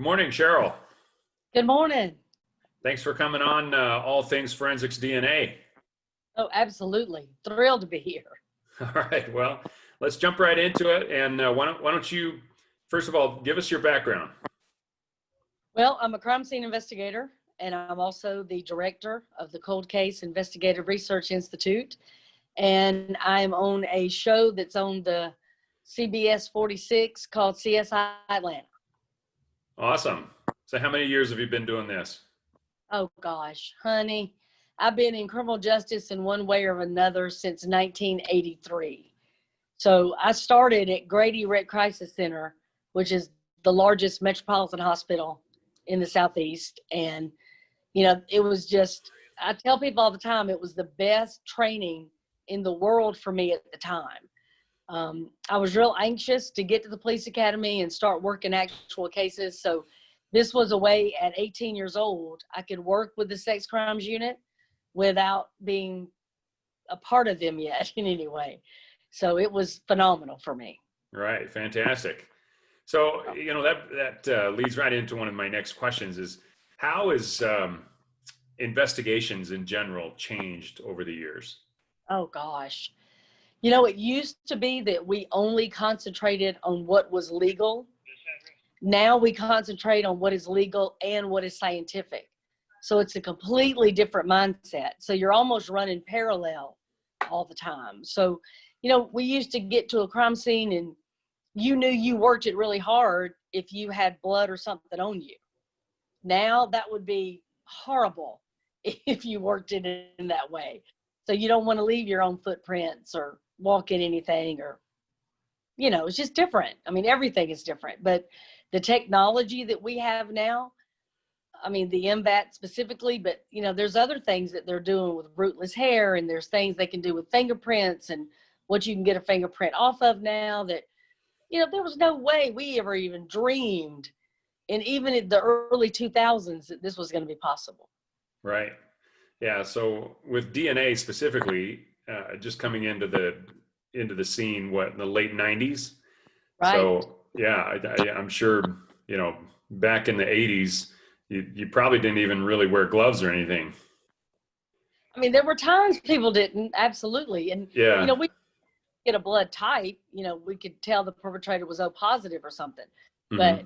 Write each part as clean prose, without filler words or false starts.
Good morning, Sheryl. Good morning. Thanks for coming on All Things Forensics DNA. Oh, absolutely. Thrilled to be here. All right, well, let's jump right into it. And why don't you, first of all, give us your background? Well, I'm a crime scene investigator, and I'm also the director of the Cold Case Investigative Research Institute. And I'm on a show that's on the CBS 46 called CSI Atlanta. Awesome. So how many years have you been doing this? Oh, gosh, honey. I've been in criminal justice in one way or another since 1983. So I started at Grady Rec Crisis Center, which is the largest metropolitan hospital in the Southeast. And, it was just, I tell people all the time, it was the best training in the world for me at the time. I was real anxious to get to the police academy and start working actual cases. So this was a way at 18 years old, I could work with the sex crimes unit without being a part of them yet in any way. So it was phenomenal for me. Right, fantastic. So, that leads right into one of my next questions is, how is investigations in general changed over the years? Oh, gosh. It used to be that we only concentrated on what was legal. Now we concentrate on what is legal and what is scientific. So it's a completely different mindset. So you're almost running parallel all the time. So, we used to get to a crime scene and you knew you worked it really hard if you had blood or something on you. Now that would be horrible if you worked it in that way. So you don't want to leave your own footprints or walk in anything or, it's just different. I mean, everything is different, but the technology that we have now, I mean, the MVAT specifically, but, there's other things that they're doing with rootless hair, and there's things they can do with fingerprints and what you can get a fingerprint off of now that, there was no way we ever even dreamed, and even in the early 2000s, that this was going to be possible. Right. Yeah. So with DNA specifically, just coming into the scene, in the late 90s. Right. So yeah, I'm sure, back in the 80s, you probably didn't even really wear gloves or anything. I mean, there were times people didn't, absolutely. And, yeah. We get a blood type, we could tell the perpetrator was O positive or something. Mm-hmm. But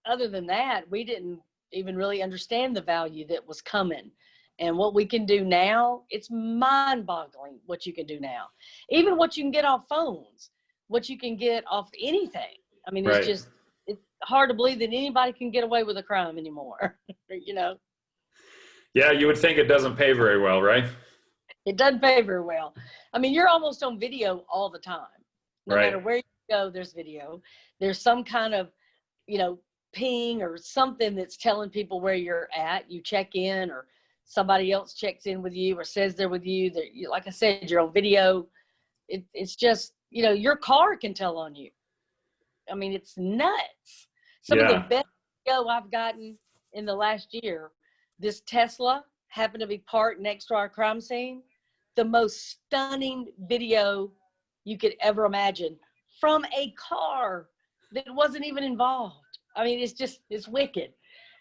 other than that, we didn't even really understand the value that was coming. And what we can do now, it's mind-boggling what you can do now. Even what you can get off phones, what you can get off anything. I mean, Right. it's hard to believe that anybody can get away with a crime anymore, Yeah, you would think it doesn't pay very well, right? It doesn't pay very well. I mean, you're almost on video all the time. No Right. matter where you go, there's video. There's some kind of, ping or something that's telling people where you're at. You check in, or somebody else checks in with you or says they're with you. That, like I said, you're on video. It's just, your car can tell on you. I mean, it's nuts. Some of the best video I've gotten in the last year, this Tesla happened to be parked next to our crime scene. The most stunning video you could ever imagine from a car that wasn't even involved. I mean, it's wicked,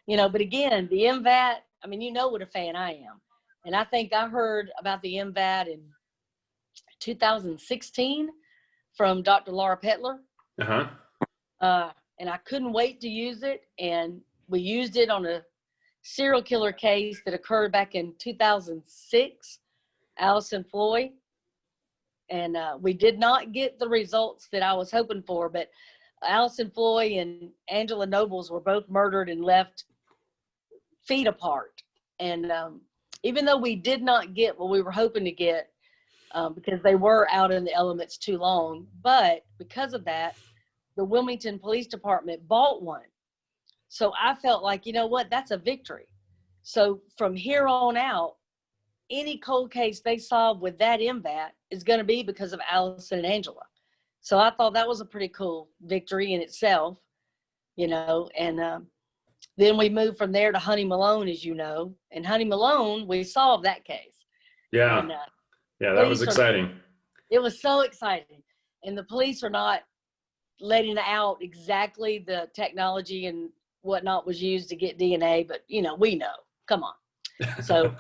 but again, the MVAT, I mean, what a fan I am. And I think I heard about the MVAT in 2016 from Dr. Laura Petler. Uh-huh. And I couldn't wait to use it. And we used it on a serial killer case that occurred back in 2006, Allison Floyd. And we did not get the results that I was hoping for, but Allison Floyd and Angela Nobles were both murdered and left feet apart. And even though we did not get what we were hoping to get, because they were out in the elements too long, but because of that, the Wilmington Police Department bought one. So I felt like, that's a victory. So from here on out, any cold case they solve with that MVAT is going to be because of Allison and Angela. So I thought that was a pretty cool victory in itself, and then we moved from there to Honey Malone, as you know, and Honey Malone, we solved that case. Yeah. And, yeah, that was exciting. It was so exciting. And the police are not letting out exactly the technology and whatnot was used to get DNA, but you know, we know. Come on. So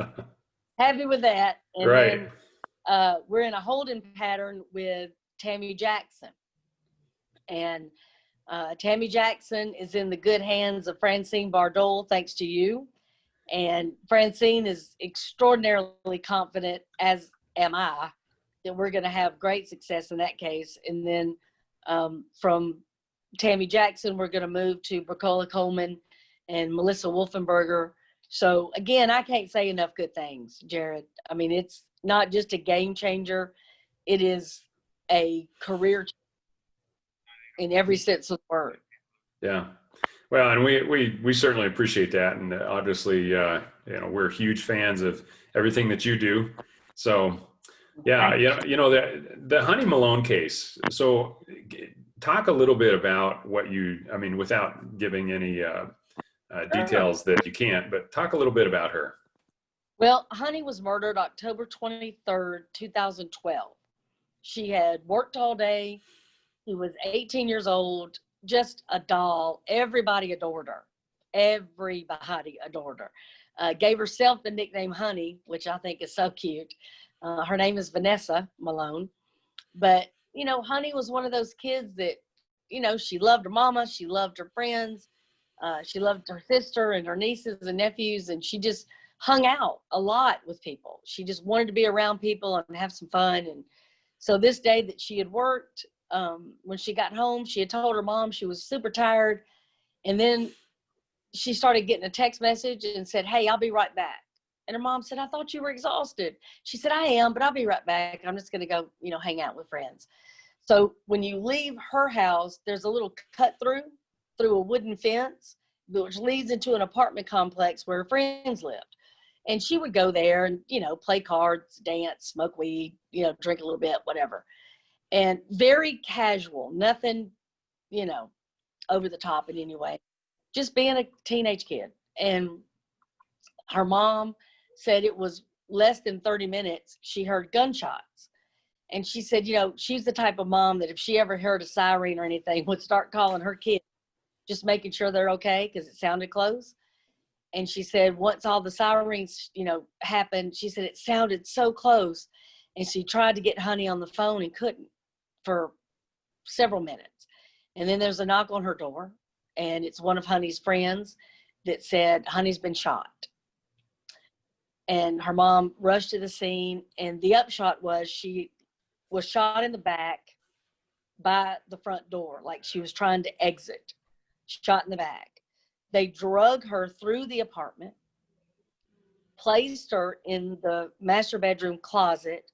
happy with that. And Right. then we're in a holding pattern with Tammy Jackson. And Tammy Jackson is in the good hands of Francine Bardole, thanks to you. And Francine is extraordinarily confident, as am I, that we're going to have great success in that case. And then from Tammy Jackson, we're going to move to Bricola Coleman and Melissa Wolfenberger. So again, I can't say enough good things, Jared. I mean, it's not just a game changer. It is a career in every sense of the word. Yeah. Well, and we certainly appreciate that. And obviously, we're huge fans of everything that you do. So yeah, the Honey Malone case. So talk a little bit about without giving any details that you can't, but talk a little bit about her. Well, Honey was murdered October 23rd, 2012. She had worked all day. She was 18 years old, just a doll. Everybody adored her. Everybody adored her. Gave herself the nickname Honey, which I think is so cute. Her name is Vanessa Malone. But, Honey was one of those kids that, she loved her mama. She loved her friends. She loved her sister and her nieces and nephews. And she just hung out a lot with people. She just wanted to be around people and have some fun. And so this day that she had worked, when she got home, she had told her mom she was super tired. And then she started getting a text message and said, "Hey, I'll be right back." And her mom said, "I thought you were exhausted." She said, "I am, but I'll be right back. I'm just going to go, hang out with friends." So when you leave her house, there's a little cut through a wooden fence, which leads into an apartment complex where her friends lived. And she would go there and, play cards, dance, smoke weed, drink a little bit, whatever. And very casual, nothing, over the top in any way, just being a teenage kid. And her mom said it was less than 30 minutes, she heard gunshots. And she said, she's the type of mom that if she ever heard a siren or anything, would start calling her kids, just making sure they're okay because it sounded close. And she said once all the sirens, happened, she said it sounded so close. And she tried to get Honey on the phone and couldn't for several minutes. And then there's a knock on her door, and it's one of Honey's friends that said, "Honey's been shot." And her mom rushed to the scene, and the upshot was she was shot in the back by the front door, like she was trying to exit, shot in the back. They drug her through the apartment, placed her in the master bedroom closet,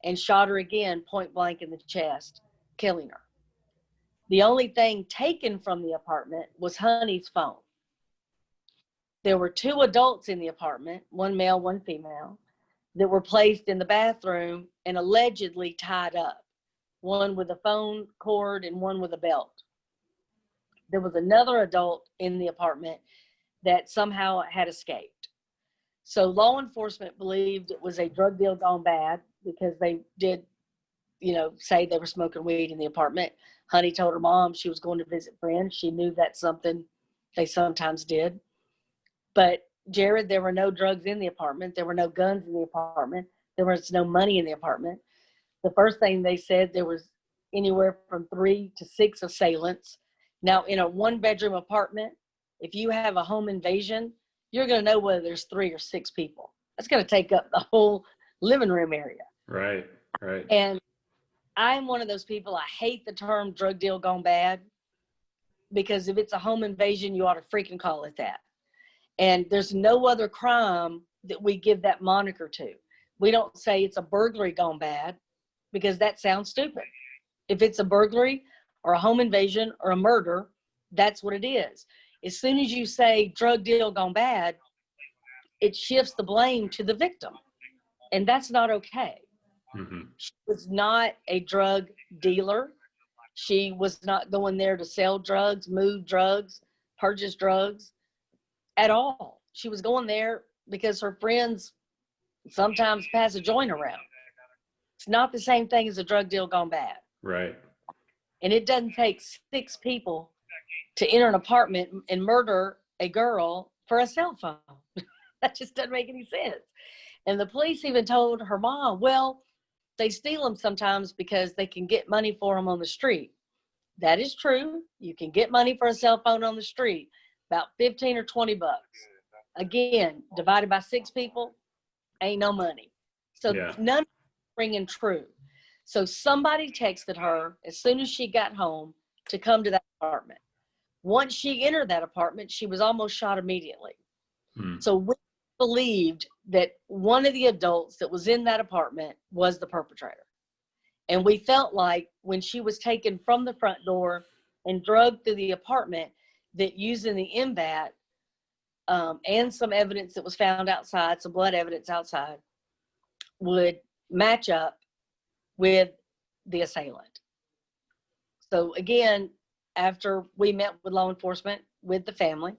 and shot her again point blank in the chest, killing her. The only thing taken from the apartment was Honey's phone. There were 2 adults in the apartment, one male, one female, that were placed in the bathroom and allegedly tied up, one with a phone cord and one with a belt. There was another adult in the apartment that somehow had escaped. So law enforcement believed it was a drug deal gone bad because they did, say they were smoking weed in the apartment. Honey told her mom she was going to visit friends. She knew that's something they sometimes did. But Jared, there were no drugs in the apartment. There were no guns in the apartment. There was no money in the apartment. The first thing they said, there was anywhere from 3 to 6 assailants. Now, in a 1-bedroom apartment, if you have a home invasion, you're going to know whether there's 3 or 6 people. That's going to take up the whole living room area. Right. And I'm one of those people, I hate the term drug deal gone bad, because if it's a home invasion, you ought to freaking call it that. And there's no other crime that we give that moniker to. We don't say it's a burglary gone bad, because that sounds stupid. If it's a burglary or a home invasion or a murder, that's what it is. As soon as you say drug deal gone bad, it shifts the blame to the victim. And that's not okay. Mm-hmm. She was not a drug dealer. She was not going there to sell drugs, move drugs, purchase drugs at all. She was going there because her friends sometimes pass a joint around. It's not the same thing as a drug deal gone bad. Right. And it doesn't take 6 people to enter an apartment and murder a girl for a cell phone. That just doesn't make any sense. And the police even told her mom, well, they steal them sometimes because they can get money for them on the street. That is true. You can get money for a cell phone on the street, about 15 or 20 bucks. Again, divided by 6 people, ain't no money. So none of it ringing true. So somebody texted her as soon as she got home to come to that apartment. Once she entered that apartment, she was almost shot immediately. So we believed that one of the adults that was in that apartment was the perpetrator. And we felt like when she was taken from the front door and drugged through the apartment, that using the MVAT and some evidence that was found outside, some blood evidence outside, would match up with the assailant. So again, after we met with law enforcement, with the family,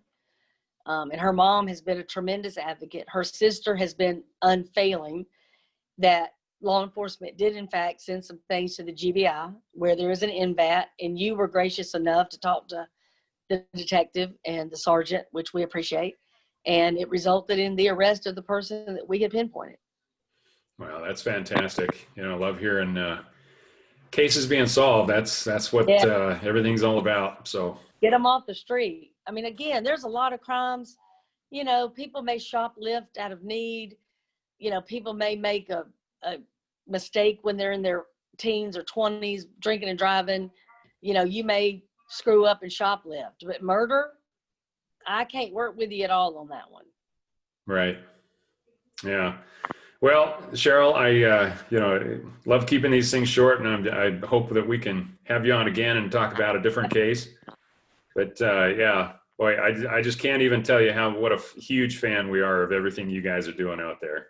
and her mom has been a tremendous advocate. Her sister has been unfailing that law enforcement did in fact send some things to the GBI where there is an MVAT, and you were gracious enough to talk to the detective and the sergeant, which we appreciate. And it resulted in the arrest of the person that we had pinpointed. Wow, that's fantastic. You know, I love hearing cases being solved. That's what everything's all about. So get them off the street. I mean, again, there's a lot of crimes. You know, people may shoplift out of need. You know, people may make a mistake when they're in their teens or 20s, drinking and driving. You know, you may screw up and shoplift. But murder, I can't work with you at all on that one. Right. Yeah. Well, Sheryl, I love keeping these things short, and I hope that we can have you on again and talk about a different case. But yeah, boy, I just can't even tell you what a huge fan we are of everything you guys are doing out there.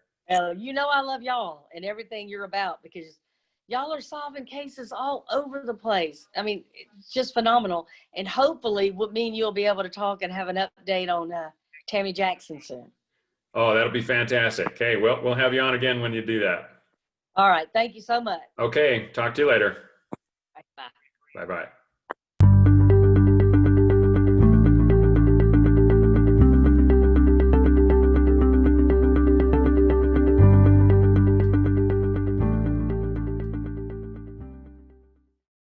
You know, I love y'all and everything you're about, because y'all are solving cases all over the place. I mean, it's just phenomenal. And hopefully, me and you'll be able to talk and have an update on Tammy Jackson soon. Oh, that'll be fantastic. Okay, well, we'll have you on again when you do that. All right. Thank you so much. Okay, talk to you later. Bye. Bye-bye.